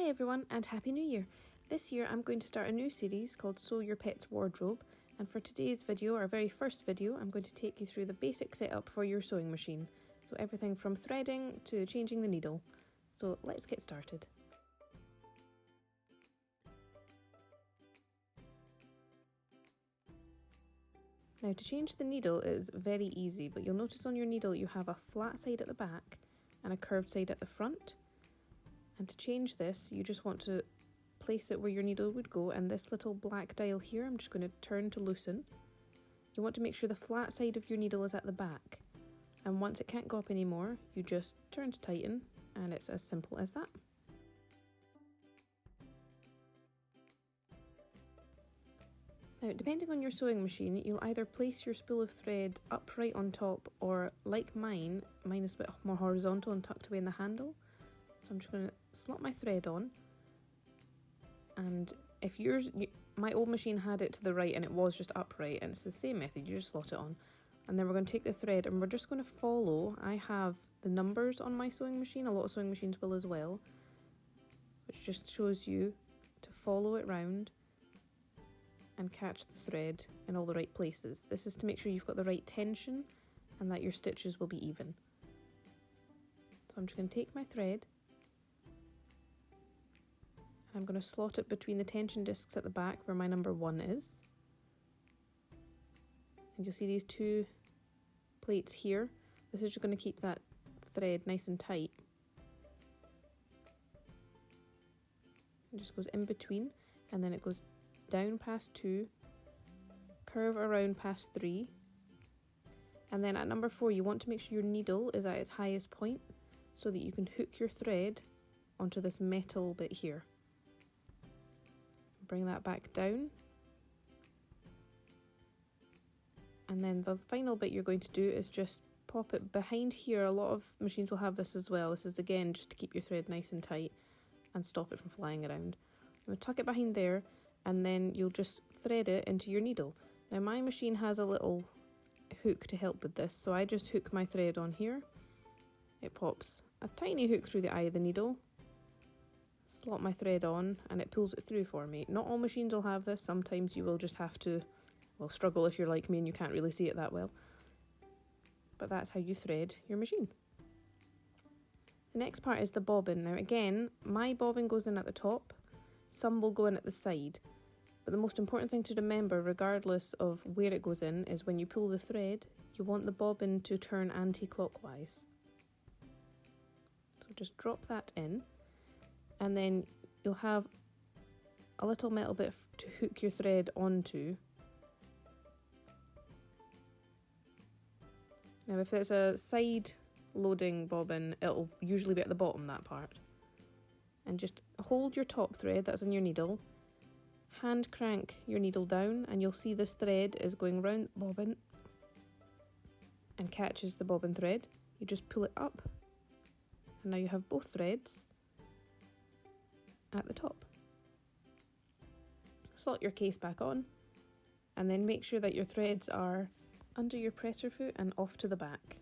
Hi everyone and Happy New Year! This year I'm going to start a new series called Sew Your Pet's Wardrobe, and for today's video, our very first video, I'm going to take you through the basic setup for your sewing machine. So everything from threading to changing the needle. So let's get started. Now to change the needle is very easy, but you'll notice on your needle you have a flat side at the back and a curved side at the front. And to change this, you just want to place it where your needle would go, and this little black dial here, I'm just going to turn to loosen. You want to make sure the flat side of your needle is at the back. And once it can't go up anymore, you just turn to tighten, and it's as simple as that. Now, depending on your sewing machine, you'll either place your spool of thread upright on top, or like mine is a bit more horizontal and tucked away in the handle. So I'm just going to slot my thread on, and if my old machine had it to the right and it was just upright, and it's the same method, you just slot it on. And then we're going to take the thread and we're just going to follow. I have the numbers on my sewing machine, a lot of sewing machines will as well, which just shows you to follow it round and catch the thread in all the right places. This is to make sure you've got the right tension and that your stitches will be even. So I'm just going to take my thread, I'm going to slot it between the tension discs at the back where my number 1 is. And you'll see these two plates here. This is just going to keep that thread nice and tight. It just goes in between, and then it goes down past 2, curve around past 3. And then at number 4, you want to make sure your needle is at its highest point so that you can hook your thread onto this metal bit here. Bring that back down, and then the final bit you're going to do is just pop it behind here. A lot of machines will have this as well. This is again just to keep your thread nice and tight and stop it from flying around. You'll tuck it behind there, and then you'll just thread it into your needle. Now my machine has a little hook to help with this, so I just hook my thread on here. It pops a tiny hook through the eye of the needle, slot my thread on, and it pulls it through for me. Not all machines will have this. Sometimes you will just have to, struggle if you're like me and you can't really see it that well. But that's how you thread your machine. The next part is the bobbin. Now again, my bobbin goes in at the top, some will go in at the side. But the most important thing to remember, regardless of where it goes in, is when you pull the thread, you want the bobbin to turn anti-clockwise. So just drop that in. And then you'll have a little metal bit to hook your thread onto. Now if it's a side loading bobbin, it'll usually be at the bottom, that part. And just hold your top thread that's in your needle, hand crank your needle down, and you'll see this thread is going round the bobbin and catches the bobbin thread. You just pull it up, and now you have both threads at the top. Slot your case back on, and then make sure that your threads are under your presser foot and off to the back.